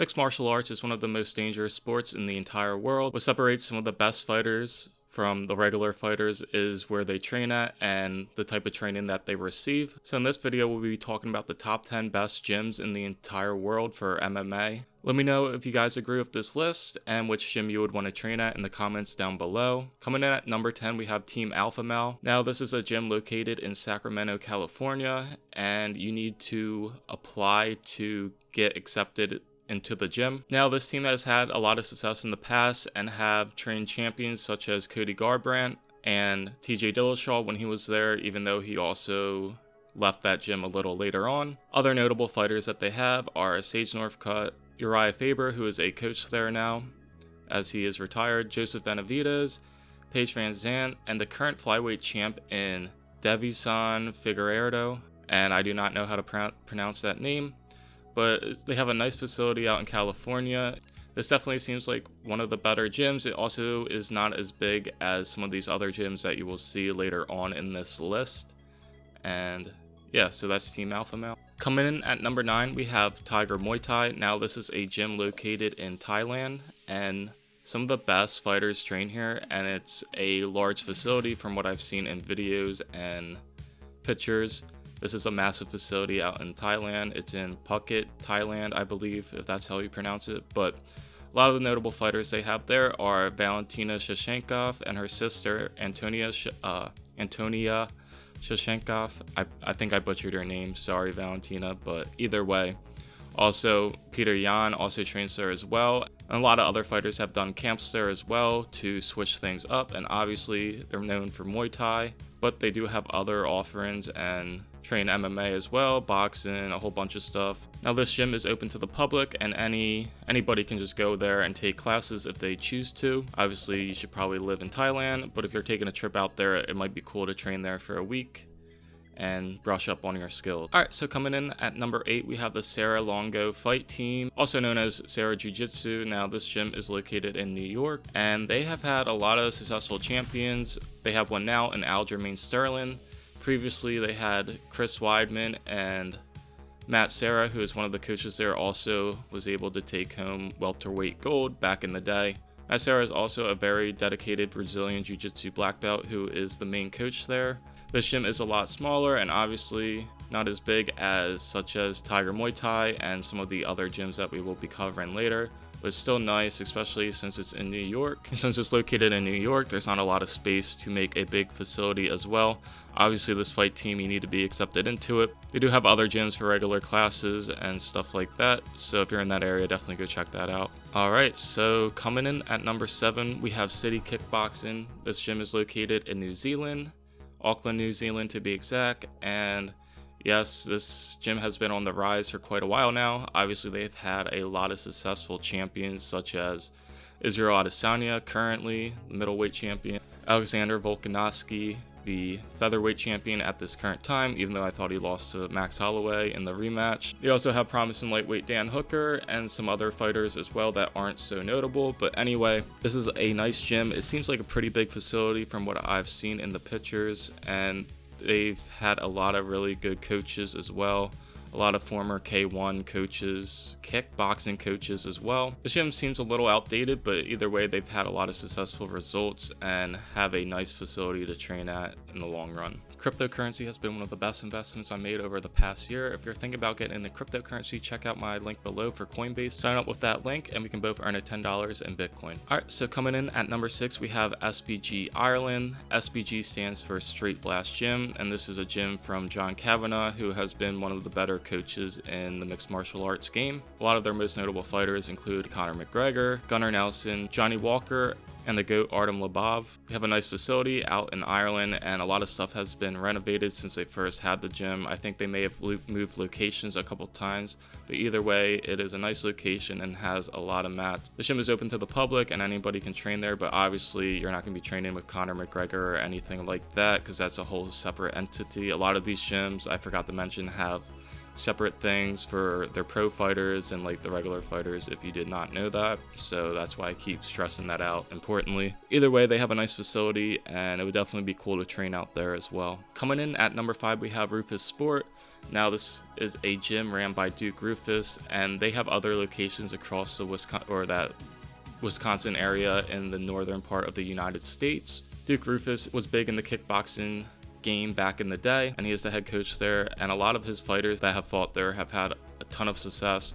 Mixed martial arts is one of the most dangerous sports in the entire world. What separates some of the best fighters from the regular fighters is where they train at and the type of training that they receive. So in this video, we'll be talking about the top 10 best gyms in the entire world for MMA. Let me know if you guys agree with this list and which gym you would want to train at in the comments down below. Coming in at number 10, we have Team Alpha Male. Now, this is a gym located in Sacramento, California, and you need to apply to get accepted into the gym. Now, this team has had a lot of success in the past and have trained champions such as Cody Garbrandt and TJ Dillashaw when he was there, even though he also left that gym a little later on. Other notable fighters that they have are Sage Northcutt, Uriah Faber, who is a coach there now as he is retired, Joseph Benavidez, Paige Van Zandt, and the current flyweight champ in Davison Figueiredo, and I do not know how to pronounce that name. But they have a nice facility out in California. This definitely seems like one of the better gyms. It also is not as big as some of these other gyms that you will see later on in this list. And yeah, so that's Team Alpha Male. Coming in at number 9, we have Tiger Muay Thai. Now, this is a gym located in Thailand, and some of the best fighters train here, and it's a large facility from what I've seen in videos and pictures. This is a massive facility out in Thailand. It's in Phuket, Thailand, I believe, if that's how you pronounce it. But a lot of the notable fighters they have there are Valentina Shevchenko and her sister Antonia Shevchenko. I think I butchered her name. Sorry, Valentina. But either way. Also, Peter Yan also trains there as well. And a lot of other fighters have done camps there as well to switch things up. And obviously, they're known for Muay Thai. But they do have other offerings and train MMA as well, boxing, a whole bunch of stuff. Now, this gym is open to the public, and anybody can just go there and take classes if they choose to. Obviously, you should probably live in Thailand, but if you're taking a trip out there, it might be cool to train there for a week and brush up on your skills. Alright, so coming in at number 8, we have the Serra Longo Fight Team, also known as Serra Jiu-Jitsu. Now, this gym is located in New York, and they have had a lot of successful champions. They have one now in Aljamain Sterling. Previously, they had Chris Weidman, and Matt Serra, who is one of the coaches there, also was able to take home welterweight gold back in the day. Matt Serra is also a very dedicated Brazilian Jiu-Jitsu black belt who is the main coach there. This gym is a lot smaller and obviously not as big as such as Tiger Muay Thai and some of the other gyms that we will be covering later, but it's still nice, especially since it's in New York. Since it's located in New York, there's not a lot of space to make a big facility as well. Obviously, this fight team, you need to be accepted into it. They do have other gyms for regular classes and stuff like that, so if you're in that area, definitely go check that out. Alright, so coming in at number 7, we have City Kickboxing. This gym is located in New Zealand, Auckland, New Zealand to be exact, and yes, this gym has been on the rise for quite a while now. Obviously, they've had a lot of successful champions such as Israel Adesanya, currently the middleweight champion, Alexander Volkanovski, the featherweight champion at this current time, even though I thought he lost to Max Holloway in the rematch. They also have promising lightweight Dan Hooker and some other fighters as well that aren't so notable. But anyway, this is a nice gym. It seems like a pretty big facility from what I've seen in the pictures, and they've had a lot of really good coaches as well. A lot of former K1 coaches, kickboxing coaches as well. The gym seems a little outdated, but either way, they've had a lot of successful results and have a nice facility to train at in the long run. Cryptocurrency has been one of the best investments I made over the past year. If you're thinking about getting into cryptocurrency, check out my link below for Coinbase. Sign up with that link and we can both earn $10 in Bitcoin. Alright, so coming in at number 6, we have SBG Ireland. SBG stands for Straight Blast Gym, and this is a gym from John Kavanagh, who has been one of the better coaches in the mixed martial arts game. A lot of their most notable fighters include Conor McGregor, Gunnar Nelson, Johnny Walker, and the GOAT Artem Lobov. They have a nice facility out in Ireland, and a lot of stuff has been renovated since they first had the gym. I think they may have moved locations a couple times, but either way, it is a nice location and has a lot of mats. The gym is open to the public and anybody can train there, but obviously you're not going to be training with Conor McGregor or anything like that because that's a whole separate entity. A lot of these gyms, I forgot to mention, have separate things for their pro fighters and like the regular fighters, if you did not know that. So that's why I keep stressing that out importantly. Either way, they have a nice facility and it would definitely be cool to train out there as well. Coming in at number 5, we have Rufus Sport. Now this is a gym ran by Duke Rufus, and they have other locations across the Wisconsin area in the northern part of the United States. Duke Rufus was big in the kickboxing game back in the day, and he is the head coach there, and a lot of his fighters that have fought there have had a ton of success.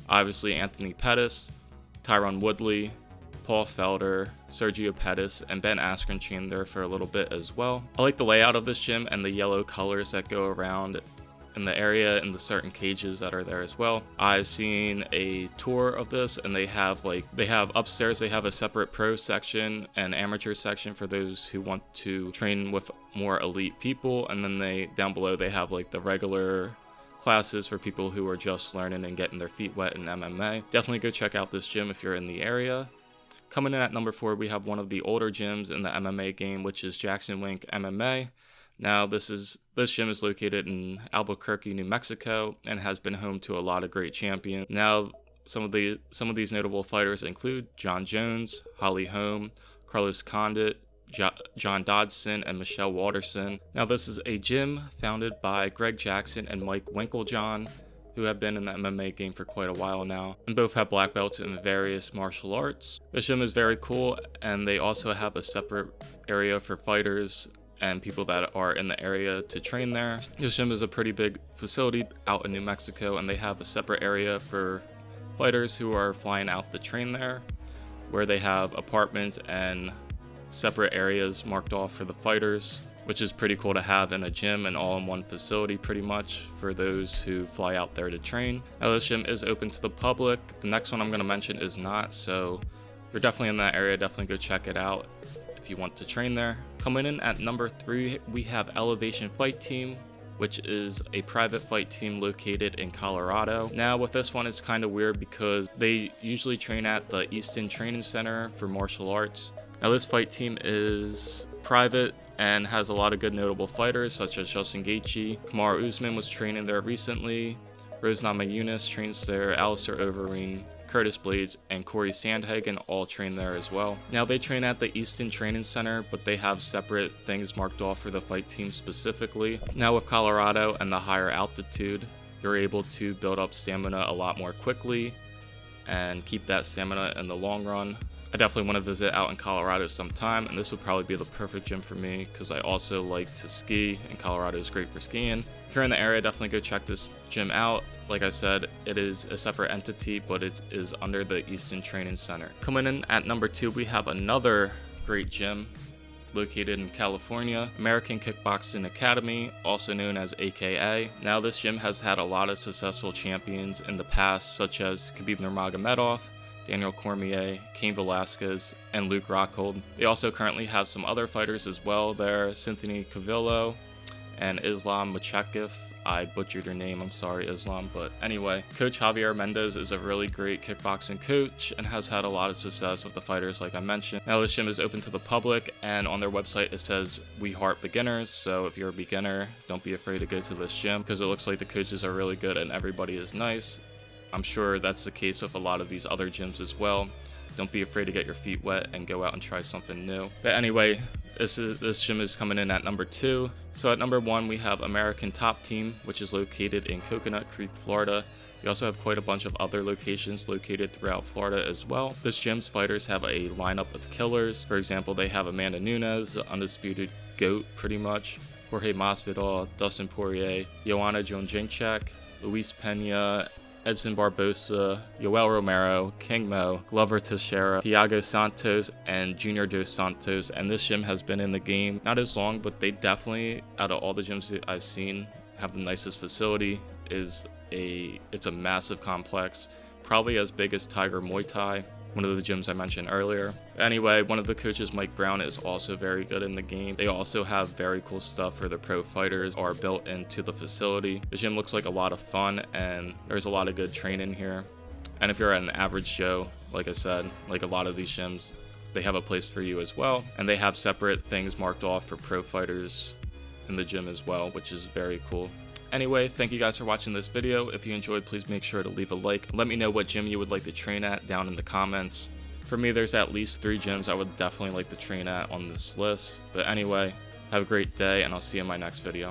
Obviously Anthony Pettis, Tyron Woodley, Paul Felder, Sergio Pettis, and Ben Askren trained there for a little bit as well. I like the layout of this gym and the yellow colors that go around in the area and the certain cages that are there as well. I've seen a tour of this, and they have upstairs, they have a separate pro section and amateur section for those who want to train with more elite people, and then down below they have like the regular classes for people who are just learning and getting their feet wet in MMA. Definitely go check out this gym if you're in the area. Coming in at number 4, we have one of the older gyms in the MMA game, which is Jackson Wink MMA. Now this gym is located in Albuquerque, New Mexico, and has been home to a lot of great champions. Now some of these notable fighters include John Jones, Holly Holm, Carlos Condit, John Dodson, and Michelle Walterson. Now this is a gym founded by Greg Jackson and Mike Winklejohn, who have been in the MMA game for quite a while now, and both have black belts in various martial arts. This gym is very cool, and they also have a separate area for fighters and people that are in the area to train there. This gym is a pretty big facility out in New Mexico, and they have a separate area for fighters who are flying out to train there, where they have apartments and separate areas marked off for the fighters, which is pretty cool to have in a gym and all in one facility pretty much for those who fly out there to train. Now this gym is open to the public. The next one I'm going to mention is not, so if you're definitely in that area, definitely go check it out if you want to train there. Coming in at number 3, we have Elevation Fight Team, which is a private fight team located in Colorado. Now with this one, it's kind of weird because they usually train at the Easton Training Center for martial arts. Now this fight team is private and has a lot of good notable fighters such as Justin Gaethje. Kamaru Usman was training there recently. Rose Namajunas trains there. Alistair Overeem, Curtis Blades, and Corey Sandhagen all train there as well. Now they train at the Easton Training Center, but they have separate things marked off for the fight team specifically. Now with Colorado and the higher altitude, you're able to build up stamina a lot more quickly and keep that stamina in the long run. I definitely want to visit out in Colorado sometime, and this would probably be the perfect gym for me because I also like to ski, and Colorado is great for skiing. If you're in the area, definitely go check this gym out. Like I said, it is a separate entity, but it is under the Easton Training Center. Coming in at number 2, we have another great gym located in California, American Kickboxing Academy, also known as AKA. Now this gym has had a lot of successful champions in the past, such as Khabib Nurmagomedov, Daniel Cormier, Cain Velasquez, and Luke Rockhold. They also currently have some other fighters as well there, Cynthia Cavillo and Islam Makhachev. I butchered your name, I'm sorry Islam, but anyway, Coach Javier Mendez is a really great kickboxing coach and has had a lot of success with the fighters like I mentioned. Now this gym is open to the public, and on their website it says we heart beginners, so if you're a beginner, don't be afraid to go to this gym because it looks like the coaches are really good and everybody is nice. I'm sure that's the case with a lot of these other gyms as well. Don't be afraid to get your feet wet and go out and try something new. But anyway, this gym is coming in at number 2. So at number 1, we have American Top Team, which is located in Coconut Creek, Florida. We also have quite a bunch of other locations located throughout Florida as well. This gym's fighters have a lineup of killers. For example, they have Amanda Nunes, the undisputed GOAT pretty much, Jorge Masvidal, Dustin Poirier, Joanna Jędrzejczyk, Luis Pena, Edson Barbosa, Yoel Romero, King Mo, Glover Teixeira, Thiago Santos, and Junior Dos Santos. And this gym has been in the game not as long, but they definitely, out of all the gyms that I've seen, have the nicest facility. It's a massive complex, probably as big as Tiger Muay Thai, one of the gyms I mentioned earlier. Anyway, one of the coaches, Mike Brown, is also very good in the game. They also have very cool stuff for the pro fighters are built into the facility. The gym looks like a lot of fun, and there's a lot of good training here. And if you're an average Joe, like I said, like a lot of these gyms, they have a place for you as well. And they have separate things marked off for pro fighters in the gym as well, which is very cool. Anyway, thank you guys for watching this video. If you enjoyed, please make sure to leave a like. Let me know what gym you would like to train at down in the comments. For me, there's at least 3 gyms I would definitely like to train at on this list. But anyway, have a great day, and I'll see you in my next video.